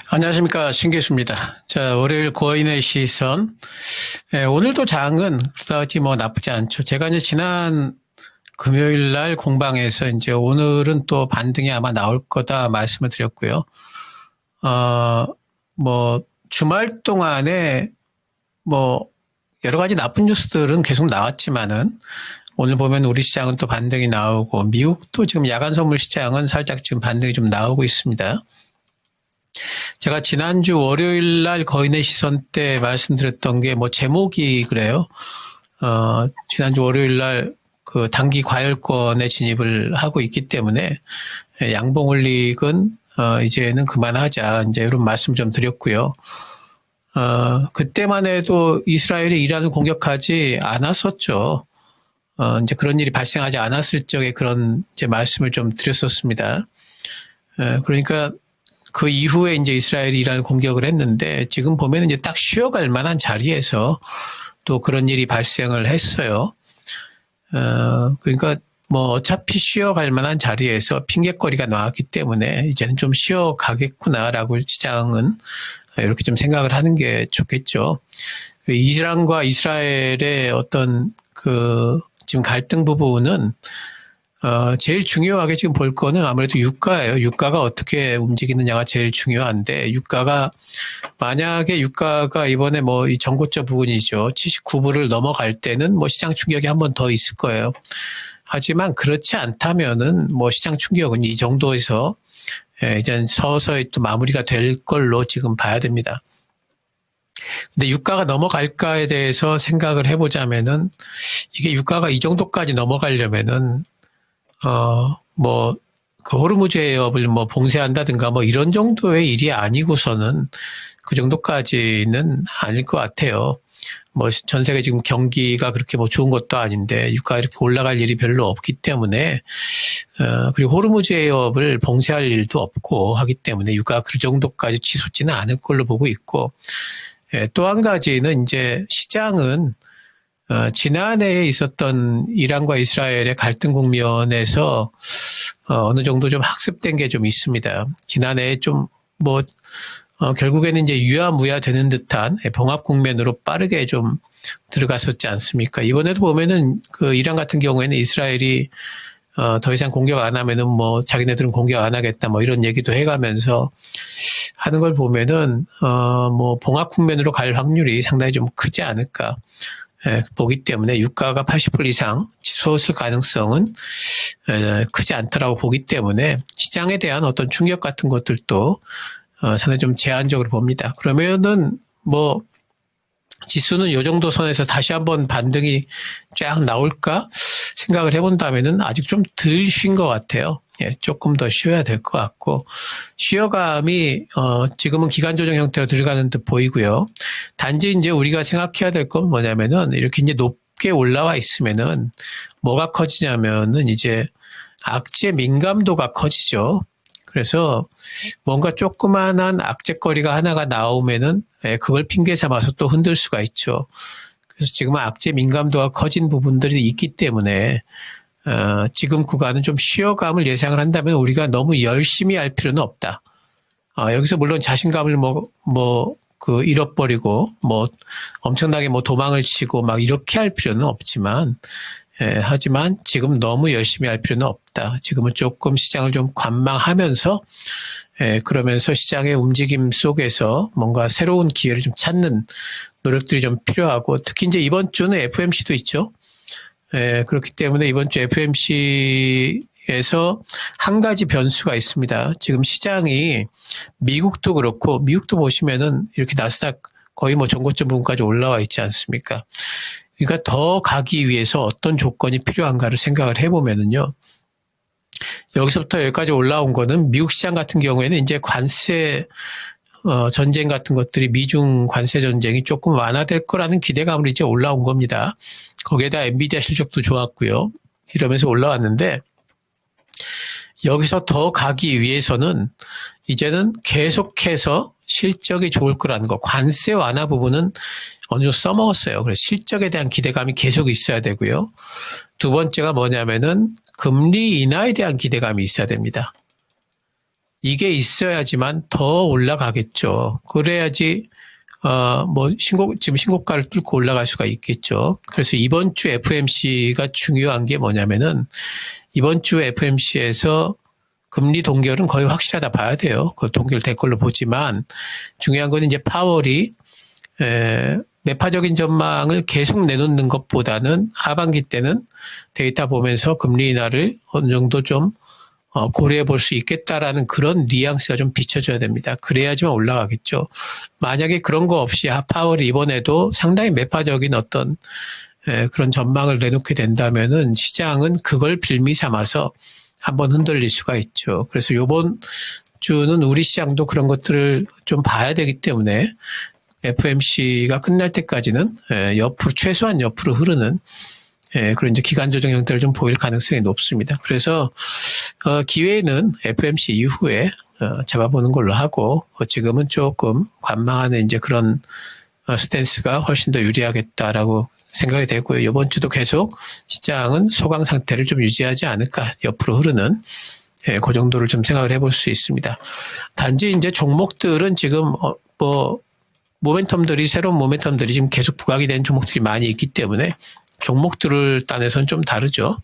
안녕하십니까. 신교수입니다. 자, 월요일 고인의 시선. 오늘도 장은 그다지 나쁘지 않죠. 제가 이제 지난 금요일 날 공방에서 이제 오늘은 또 반등이 아마 나올 거다 말씀을 드렸고요. 주말 동안에 여러 가지 나쁜 뉴스들은 계속 나왔지만은 오늘 보면 우리 시장은 또 반등이 나오고 미국도 지금 야간 선물 시장은 살짝 지금 반등이 좀 나오고 있습니다. 제가 지난주 월요일 날 거인의 시선 때 말씀드렸던 게 제목이 그래요. 지난주 월요일 날 그 단기 과열권에 진입을 하고 있기 때문에 양봉올릭은 이제는 그만하자. 이제 이런 말씀 좀 드렸고요. 그때만 해도 이스라엘이 이란을 공격하지 않았었죠. 이제 그런 일이 발생하지 않았을 적에 그런 이제 말씀을 좀 드렸었습니다. 그러니까 그 이후에 이제 이스라엘이 이란을 공격을 했는데 지금 보면 이제 딱 쉬어갈 만한 자리에서 또 그런 일이 발생을 했어요. 그러니까 어차피 쉬어갈 만한 자리에서 핑곗거리가 나왔기 때문에 이제는 좀 쉬어가겠구나라고 시장은 이렇게 좀 생각을 하는 게 좋겠죠. 이란과 이스라엘의 어떤 지금 갈등 부분은 제일 중요하게 지금 볼 거는 아무래도 유가예요. 유가가 어떻게 움직이느냐가 제일 중요한데, 만약에 유가가 이번에 이 전고점 부분이죠. 79불을 넘어갈 때는 시장 충격이 한 번 더 있을 거예요. 하지만 그렇지 않다면은 시장 충격은 이 정도에서 이제 서서히 또 마무리가 될 걸로 지금 봐야 됩니다. 근데 유가가 넘어갈까에 대해서 생각을 해보자면은 이게 유가가 이 정도까지 넘어가려면은 그 호르무즈 해협을 봉쇄한다든가 이런 정도의 일이 아니고서는 그 정도까지는 아닐 것 같아요. 전 세계 지금 경기가 그렇게 좋은 것도 아닌데 유가가 이렇게 올라갈 일이 별로 없기 때문에, 그리고 호르무즈 해협을 봉쇄할 일도 없고 하기 때문에 유가가 그 정도까지 치솟지는 않을 걸로 보고 있고, 또 한 가지는 이제 시장은 지난해에 있었던 이란과 이스라엘의 갈등 국면에서 어느 정도 좀 학습된 게 좀 있습니다. 지난해에 결국에는 이제 유야무야 되는 듯한 봉합 국면으로 빠르게 좀 들어갔었지 않습니까? 이번에도 보면은 이란 같은 경우에는 이스라엘이 더 이상 공격 안 하면은 자기네들은 공격 안 하겠다 이런 얘기도 해가면서 하는 걸 보면은 봉합 국면으로 갈 확률이 상당히 좀 크지 않을까 보기 때문에 유가가 80불 이상 치솟을 가능성은 크지 않다라고 보기 때문에 시장에 대한 어떤 충격 같은 것들도 상당히 좀 제한적으로 봅니다. 그러면은 지수는 이 정도 선에서 다시 한번 반등이 쫙 나올까 생각을 해본다면은 아직 좀 덜 쉰 것 같아요. 조금 더 쉬어야 될 것 같고, 쉬어감이 지금은 기간 조정 형태로 들어가는 듯 보이고요. 단지 이제 우리가 생각해야 될 건 뭐냐면은 이렇게 이제 높게 올라와 있으면은 뭐가 커지냐면은 이제 악재 민감도가 커지죠. 그래서 뭔가 조그만한 악재거리가 하나가 나오면은 그걸 핑계 삼아서 또 흔들 수가 있죠. 그래서 지금은 악재 민감도가 커진 부분들이 있기 때문에 지금 구간은 좀 쉬어감을 예상을 한다면 우리가 너무 열심히 할 필요는 없다. 여기서 물론 자신감을 잃어버리고 엄청나게 도망을 치고 이렇게 할 필요는 없지만, 하지만 지금 너무 열심히 할 필요는 없다. 지금은 조금 시장을 좀 관망하면서, 그러면서 시장의 움직임 속에서 뭔가 새로운 기회를 좀 찾는 노력들이 좀 필요하고, 특히 이제 이번 주는 FMC도 있죠. 그렇기 때문에 이번 주 FMC에서 한 가지 변수가 있습니다. 지금 시장이 미국도 그렇고, 미국도 보시면은 이렇게 나스닥 거의 전고점 부분까지 올라와 있지 않습니까? 그러니까 더 가기 위해서 어떤 조건이 필요한가를 생각을 해보면은요. 여기서부터 여기까지 올라온 거는 미국 시장 같은 경우에는 이제 관세 전쟁 같은 것들이 미중 관세 전쟁이 조금 완화될 거라는 기대감으로 이제 올라온 겁니다. 거기에다 엔비디아 실적도 좋았고요. 이러면서 올라왔는데 여기서 더 가기 위해서는 이제는 계속해서 실적이 좋을 거라는 거. 관세 완화 부분은 어느 정도 써먹었어요. 그래서 실적에 대한 기대감이 계속 있어야 되고요. 두 번째가 뭐냐면은 금리 인하에 대한 기대감이 있어야 됩니다. 이게 있어야지만 더 올라가겠죠. 그래야지 지금 신고가를 뚫고 올라갈 수가 있겠죠. 그래서 이번 주 FMC가 중요한 게 뭐냐면은 이번 주 FMC에서 금리 동결은 거의 확실하다 봐야 돼요. 그 동결 될 걸로 보지만 중요한 건 이제 파월이 매파적인 전망을 계속 내놓는 것보다는 하반기 때는 데이터 보면서 금리 인하를 어느 정도 좀 고려해 볼 수 있겠다라는 그런 뉘앙스가 좀 비춰줘야 됩니다. 그래야지만 올라가겠죠. 만약에 그런 거 없이 파월이 이번에도 상당히 매파적인 어떤 그런 전망을 내놓게 된다면은 시장은 그걸 빌미 삼아서 한번 흔들릴 수가 있죠. 그래서 이번 주는 우리 시장도 그런 것들을 좀 봐야 되기 때문에 FMC가 끝날 때까지는 옆으로 최소한 옆으로 흐르는 그런 이제 기간 조정 형태를 좀 보일 가능성이 높습니다. 그래서 기회는 FMC 이후에 잡아보는 걸로 하고 지금은 조금 관망하는 이제 그런 스탠스가 훨씬 더 유리하겠다라고 생각이 되고요. 이번 주도 계속 시장은 소강 상태를 좀 유지하지 않을까, 옆으로 흐르는 그 정도를 좀 생각을 해볼 수 있습니다. 단지 이제 종목들은 지금 새로운 모멘텀들이 지금 계속 부각이 된 종목들이 많이 있기 때문에 종목들을 따내서는 좀 다르죠.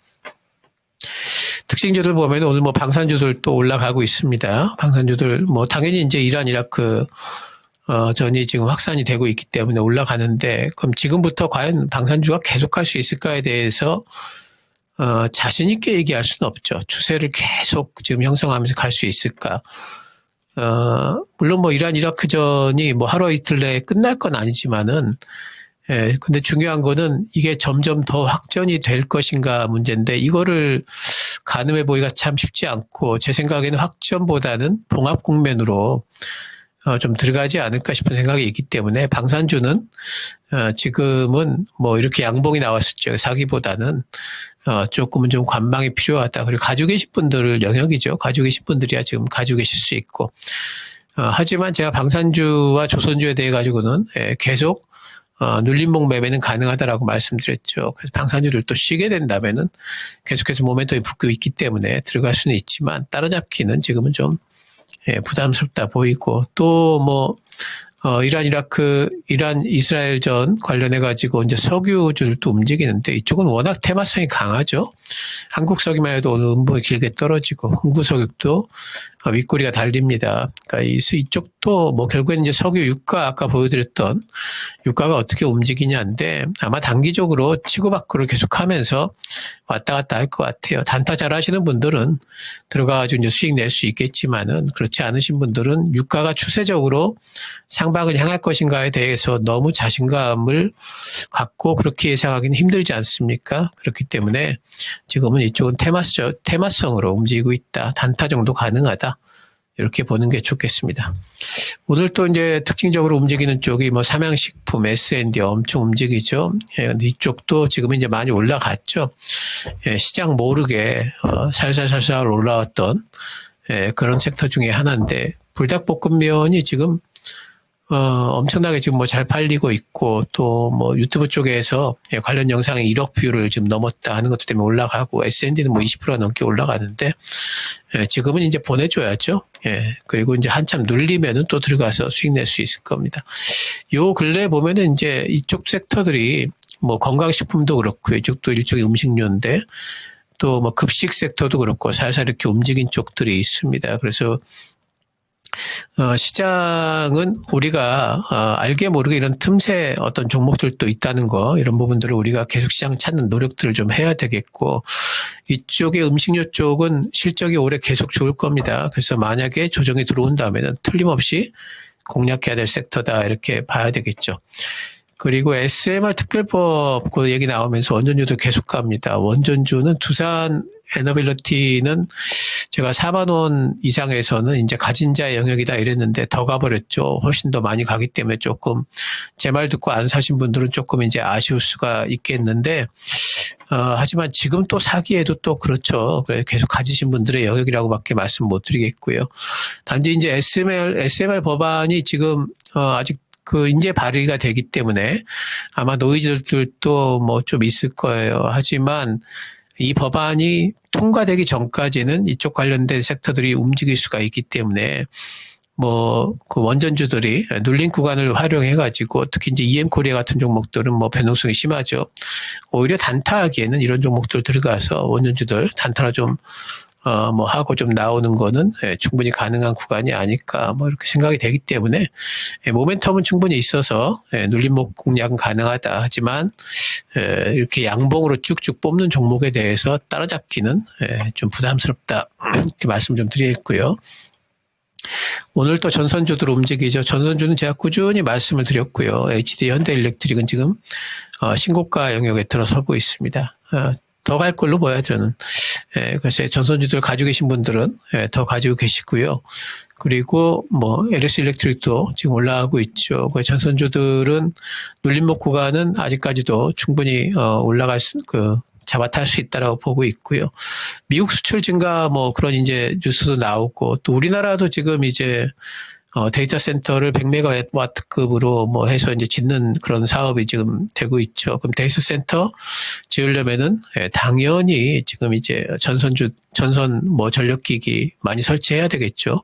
특징주들 보면 오늘 방산주들 또 올라가고 있습니다. 방산주들 당연히 이제 이란 이라크 전이 지금 확산이 되고 있기 때문에 올라가는데, 그럼 지금부터 과연 방산주가 계속할 수 있을까에 대해서 자신 있게 얘기할 수는 없죠. 추세를 계속 지금 형성하면서 갈 수 있을까? 물론 이란 이라크 전이 하루 이틀 내에 끝날 건 아니지만은, 근데 중요한 거는 이게 점점 더 확전이 될 것인가 문제인데, 이거를 가늠해 보기가 참 쉽지 않고, 제 생각에는 확전보다는 봉합 국면으로 좀 들어가지 않을까 싶은 생각이 있기 때문에, 방산주는 지금은 이렇게 양봉이 나왔을 때 사기보다는 조금은 좀 관망이 필요하다. 그리고 가지고 계신 분들 영역이죠. 가지고 계신 분들이야 지금 가지고 계실 수 있고, 하지만 제가 방산주와 조선주에 대해 가지고는 계속 눌림목 매매는 가능하다라고 말씀드렸죠. 그래서 방산주를 또 쉬게 된다면은 계속해서 모멘텀이 붙고 있기 때문에 들어갈 수는 있지만, 따라잡기는 지금은 좀 부담스럽다 보이고, 또 이란 이스라엘전 관련해가지고 이제 석유주들도 움직이는데, 이쪽은 워낙 테마성이 강하죠. 한국 석유만 해도 오늘 음봉이 길게 떨어지고, 흥구석유도 윗꼬리가 달립니다. 그러니까 이쪽도 결국에는 이제 석유 유가, 아까 보여드렸던 유가가 어떻게 움직이냐인데, 아마 단기적으로 치고 밖으로 계속 하면서 왔다 갔다 할 것 같아요. 단타 잘 하시는 분들은 들어가가지고 이제 수익 낼 수 있겠지만은, 그렇지 않으신 분들은 유가가 추세적으로 상방을 향할 것인가에 대해서 너무 자신감을 갖고 그렇게 예상하기는 힘들지 않습니까? 그렇기 때문에 지금은 이쪽은 테마성으로 움직이고 있다. 단타 정도 가능하다. 이렇게 보는 게 좋겠습니다. 오늘 또 이제 특징적으로 움직이는 쪽이 삼양식품, S&D 엄청 움직이죠. 근데 이쪽도 지금 이제 많이 올라갔죠. 시장 모르게 살살살살 올라왔던 그런 섹터 중에 하나인데, 불닭볶음면이 지금 엄청나게 지금 잘 팔리고 있고, 또 유튜브 쪽에서 관련 영상이 1억 뷰를 지금 넘었다 하는 것들 때문에 올라가고, S&D는 20% 넘게 올라가는데, 지금은 이제 보내줘야죠. 그리고 이제 한참 눌리면은 또 들어가서 수익 낼 수 있을 겁니다. 요 근래 보면은 이제 이쪽 섹터들이 건강식품도 그렇고, 이쪽도 일종의 음식료인데, 또 급식 섹터도 그렇고, 살살 이렇게 움직인 쪽들이 있습니다. 그래서 시장은 우리가 알게 모르게 이런 틈새 어떤 종목들도 있다는 거, 이런 부분들을 우리가 계속 시장 찾는 노력들을 좀 해야 되겠고, 이쪽의 음식료 쪽은 실적이 올해 계속 좋을 겁니다. 그래서 만약에 조정이 들어온다면 틀림없이 공략해야 될 섹터다, 이렇게 봐야 되겠죠. 그리고 SMR 특별법 그 얘기 나오면서 원전주도 계속 갑니다. 원전주는 두산 에너빌리티는 제가 4만 원 이상에서는 이제 가진 자의 영역이다 이랬는데 더 가버렸죠. 훨씬 더 많이 가기 때문에 조금 제 말 듣고 안 사신 분들은 조금 이제 아쉬울 수가 있겠는데, 하지만 지금 또 사기에도 또 그렇죠. 계속 가지신 분들의 영역이라고밖에 말씀 못 드리겠고요. 단지 이제 SMR 법안이 지금 아직 이제 발의가 되기 때문에 아마 노이즈들도 좀 있을 거예요. 하지만 이 법안이 통과되기 전까지는 이쪽 관련된 섹터들이 움직일 수가 있기 때문에 그 원전주들이 눌린 구간을 활용해가지고 특히 이제 EM 코리아 같은 종목들은 변동성이 심하죠. 오히려 단타하기에는 이런 종목들 들어가서 원전주들 단타로 좀 하고 좀 나오는 거는 충분히 가능한 구간이 아닐까 이렇게 생각이 되기 때문에 모멘텀은 충분히 있어서 눌림목 공략은 가능하다. 하지만 이렇게 양봉으로 쭉쭉 뽑는 종목에 대해서 따라잡기는 좀 부담스럽다. 이렇게 말씀 좀 드리겠고요. 오늘 또 전선주들 움직이죠. 전선주는 제가 꾸준히 말씀을 드렸고요. HD 현대일렉트릭은 지금 신고가 영역에 들어서고 있습니다. 더 갈 걸로 보여요, 저는. 그래서 전선주들 가지고 계신 분들은 더 가지고 계시고요. 그리고 LS 일렉트릭도 지금 올라가고 있죠. 그 전선주들은 눌림목 구간은 아직까지도 충분히 올라갈 잡아탈 수 있다라고 보고 있고요. 미국 수출 증가 그런 이제 뉴스도 나오고 또 우리나라도 지금 이제 데이터 센터를 100메가와트급으로 해서 이제 짓는 그런 사업이 지금 되고 있죠. 그럼 데이터 센터 지으려면은 당연히 지금 이제 전선 전력기기 많이 설치해야 되겠죠.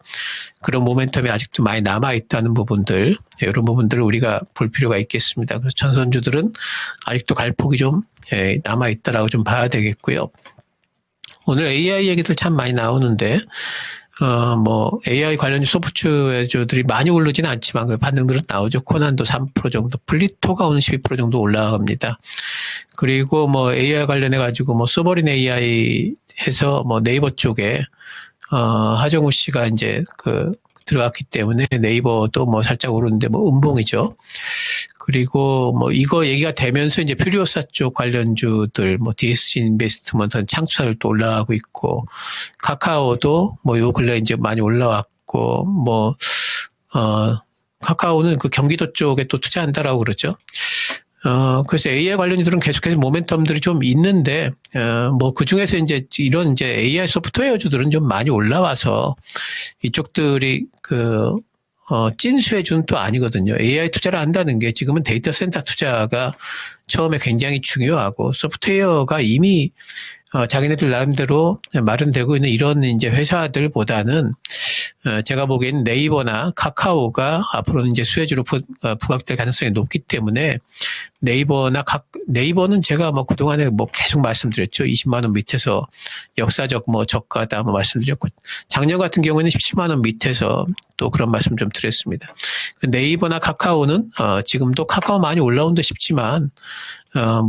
그런 모멘텀이 아직도 많이 남아 있다는 부분들, 이런 부분들을 우리가 볼 필요가 있겠습니다. 그래서 전선주들은 아직도 갈 폭이 좀 남아 있다라고 좀 봐야 되겠고요. 오늘 AI 얘기들 참 많이 나오는데 AI 관련주 소프트웨어주들이 많이 오르지는 않지만 그 반등들은 나오죠. 코난도 3% 정도, 플리토가 오늘 12% 정도 올라갑니다. 그리고 AI 관련해가지고 서버린 AI 해서 네이버 쪽에, 하정우 씨가 이제 들어갔기 때문에 네이버도 살짝 오르는데 음봉이죠. 그리고 이거 얘기가 되면서 이제 퓨리오사 쪽 관련주들 DSC 인베스트먼트 창수사를 또 올라가고 있고 카카오도 요 근래 이제 많이 올라왔고 카카오는 그 경기도 쪽에 또 투자한다라고 그러죠. 그래서 AI 관련주들은 계속해서 모멘텀들이 좀 있는데, 그 중에서 이제 이런 이제 AI 소프트웨어주들은 좀 많이 올라와서 이쪽들이 찐수혜주는 또 아니거든요. AI 투자를 한다는 게 지금은 데이터 센터 투자가 처음에 굉장히 중요하고 소프트웨어가 이미 자기네들 나름대로 마련되고 있는 이런 이제 회사들보다는 제가 보기에는 네이버나 카카오가 앞으로는 이제 수혜주로 부각될 가능성이 높기 때문에 네이버는 제가 그동안에 계속 말씀드렸죠. 20만 원 밑에서 역사적 저가다 말씀드렸고 작년 같은 경우에는 17만 원 밑에서 또 그런 말씀 좀 드렸습니다. 네이버나 카카오는 지금도 카카오 많이 올라온다 싶지만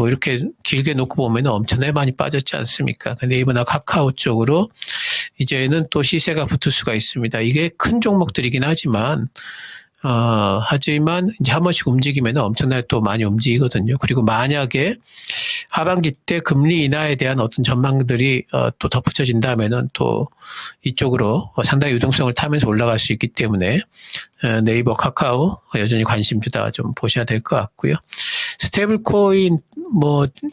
이렇게 길게 놓고 보면 엄청나게 많이 빠졌지 않습니까? 네이버나 카카오 쪽으로 이제는 또 시세가 붙을 수가 있습니다. 이게 큰 종목들이긴 하지만 이제 한 번씩 움직이면 엄청나게 또 많이 움직이거든요. 그리고 만약에 하반기 때 금리 인하에 대한 어떤 전망들이 또 덧붙여진다면은 또 이쪽으로 상당히 유동성을 타면서 올라갈 수 있기 때문에 네이버, 카카오 여전히 관심주다 좀 보셔야 될 것 같고요. 스테이블 코인,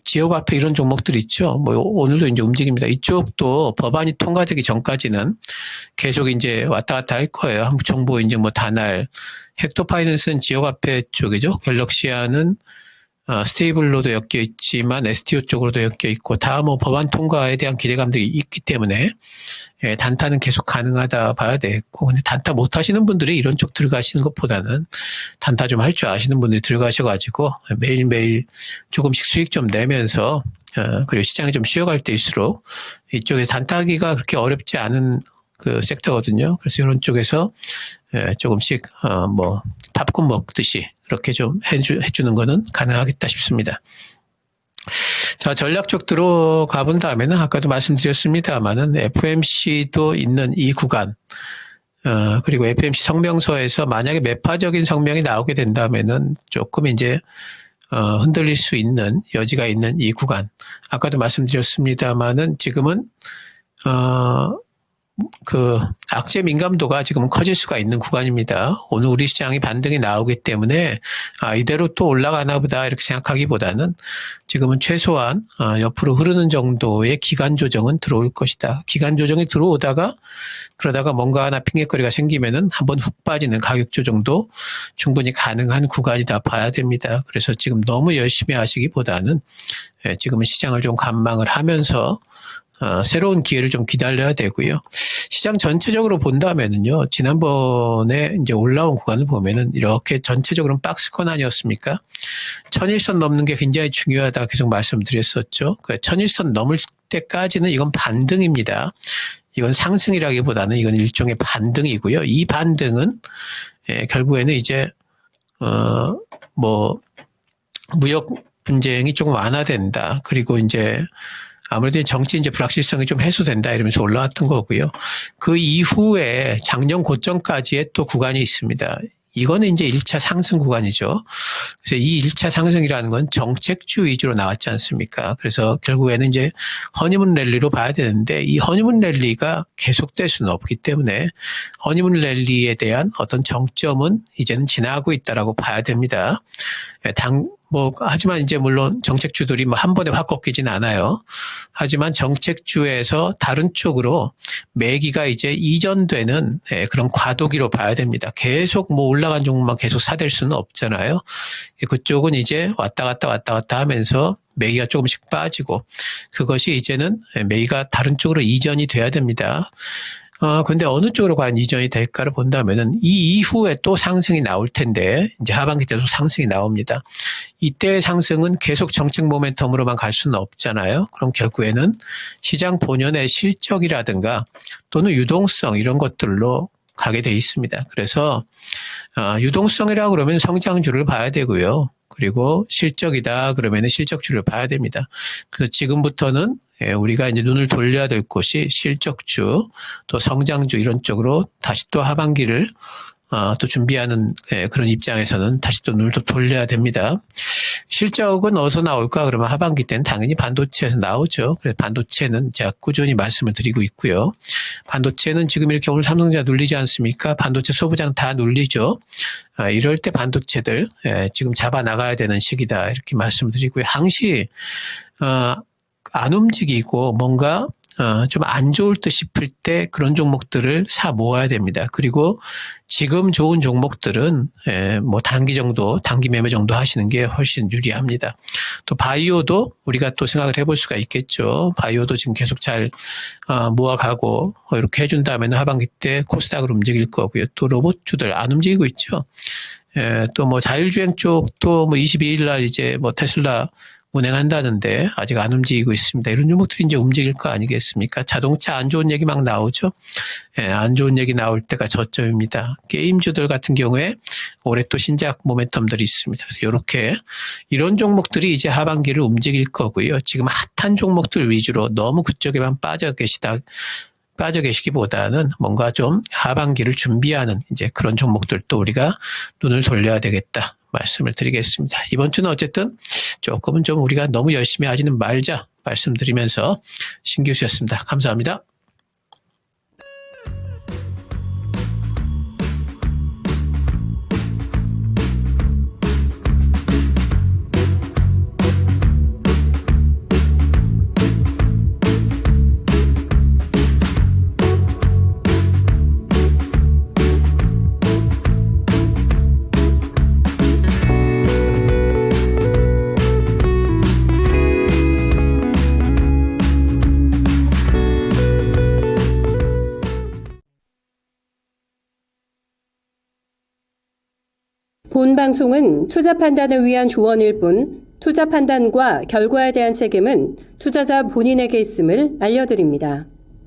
지역화폐 이런 종목들 있죠. 오늘도 이제 움직입니다. 이쪽도 법안이 통과되기 전까지는 계속 이제 왔다 갔다 할 거예요. 한국정보 이제 다날, 헥토파이낸스는 지역화폐 쪽이죠. 갤럭시아는 스테이블로도 엮여 있지만 STO 쪽으로도 엮여 있고 다 법안 통과에 대한 기대감들이 있기 때문에 단타는 계속 가능하다 봐야 되겠고 근데 단타 못 하시는 분들이 이런 쪽 들어가시는 것보다는 단타 좀 할 줄 아시는 분들이 들어가셔가지고 매일매일 조금씩 수익 좀 내면서 그리고 시장이 좀 쉬어갈 때일수록 이쪽에 단타하기가 그렇게 어렵지 않은 그 섹터거든요. 그래서 이런 쪽에서 조금씩 팝콘 먹듯이 그렇게 좀 해주는 거는 가능하겠다 싶습니다. 자, 전략 쪽 들어가 본 다음에는 아까도 말씀드렸습니다만은 FMC도 있는 이 구간, 그리고 FMC 성명서에서 만약에 매파적인 성명이 나오게 된다면은 조금 이제 흔들릴 수 있는 여지가 있는 이 구간. 아까도 말씀드렸습니다만은 지금은 그 악재 민감도가 지금은 커질 수가 있는 구간입니다. 오늘 우리 시장이 반등이 나오기 때문에 이대로 또 올라가나 보다 이렇게 생각하기보다는 지금은 최소한 옆으로 흐르는 정도의 기간 조정은 들어올 것이다. 기간 조정이 들어오다가 그러다가 뭔가 하나 핑계거리가 생기면은 한번 훅 빠지는 가격 조정도 충분히 가능한 구간이다 봐야 됩니다. 그래서 지금 너무 열심히 하시기보다는 지금은 시장을 좀 관망을 하면서 새로운 기회를 좀 기다려야 되고요. 시장 전체적으로 본다면은요, 지난번에 이제 올라온 구간을 보면은 이렇게 전체적으로는 박스권 아니었습니까? 1001선 넘는 게 굉장히 중요하다 계속 말씀드렸었죠. 1001선 넘을 때까지는 이건 반등입니다. 이건 상승이라기보다는 이건 일종의 반등이고요. 이 반등은 결국에는 이제 무역 분쟁이 조금 완화된다. 그리고 이제 아무래도 정치 이제 불확실성이 좀 해소된다 이러면서 올라왔던 거고요. 그 이후에 작년 고점까지의 또 구간이 있습니다. 이거는 이제 1차 상승 구간이죠. 그래서 이 1차 상승이라는 건 정책주 위주로 나왔지 않습니까? 그래서 결국에는 이제 허니문 랠리로 봐야 되는데 이 허니문 랠리가 계속될 수는 없기 때문에 허니문 랠리에 대한 어떤 정점은 이제는 지나고 있다라고 봐야 됩니다. 하지만 이제 물론 정책주들이 한 번에 확 꺾이진 않아요. 하지만 정책주에서 다른 쪽으로 매기가 이제 이전되는 그런 과도기로 봐야 됩니다. 계속 올라간 종목만 계속 사댈 수는 없잖아요. 그쪽은 이제 왔다 갔다 하면서 매기가 조금씩 빠지고 그것이 이제는 매기가 다른 쪽으로 이전이 돼야 됩니다. 근데 어느 쪽으로 과연 이전이 될까를 본다면은 이 이후에 또 상승이 나올 텐데 이제 하반기 때도 상승이 나옵니다. 이때의 상승은 계속 정책 모멘텀으로만 갈 수는 없잖아요. 그럼 결국에는 시장 본연의 실적이라든가 또는 유동성 이런 것들로 가게 돼 있습니다. 그래서 유동성이라고 그러면 성장주를 봐야 되고요. 그리고 실적이다 그러면 실적주를 봐야 됩니다. 그래서 지금부터는 우리가 이제 눈을 돌려야 될 곳이 실적주, 또 성장주 이런 쪽으로 다시 또 하반기를 또 준비하는 그런 입장에서는 다시 또 눈을 또 돌려야 됩니다. 실적은 어디서 나올까? 그러면 하반기 때는 당연히 반도체에서 나오죠. 그래서 반도체는 제가 꾸준히 말씀을 드리고 있고요. 반도체는 지금 이렇게 오늘 삼성전자 눌리지 않습니까? 반도체 소부장 다 눌리죠. 이럴 때 반도체들 지금 잡아 나가야 되는 시기다 이렇게 말씀드리고요. 항시 안 움직이고 뭔가 좀 안 좋을 듯 싶을 때 그런 종목들을 사 모아야 됩니다. 그리고 지금 좋은 종목들은 단기 정도, 단기 매매 정도 하시는 게 훨씬 유리합니다. 또 바이오도 우리가 또 생각을 해볼 수가 있겠죠. 바이오도 지금 계속 잘 모아가고 이렇게 해준다면 하반기 때 코스닥으로 움직일 거고요. 또 로봇주들 안 움직이고 있죠. 또 자율주행 쪽도 22일 날 이제 테슬라 운행한다는데 아직 안 움직이고 있습니다. 이런 종목들이 이제 움직일 거 아니겠습니까? 자동차 안 좋은 얘기 막 나오죠. 안 좋은 얘기 나올 때가 저점입니다. 게임주들 같은 경우에 올해 또 신작 모멘텀들이 있습니다. 그래서 이런 종목들이 이제 하반기를 움직일 거고요. 지금 핫한 종목들 위주로 너무 그쪽에만 빠져 계시기보다는 뭔가 좀 하반기를 준비하는 이제 그런 종목들도 우리가 눈을 돌려야 되겠다 말씀을 드리겠습니다. 이번 주는 어쨌든 조금은 좀 우리가 너무 열심히 하지는 말자 말씀드리면서 신기수였습니다. 감사합니다. 본 방송은 투자 판단을 위한 조언일 뿐 투자 판단과 결과에 대한 책임은 투자자 본인에게 있음을 알려드립니다.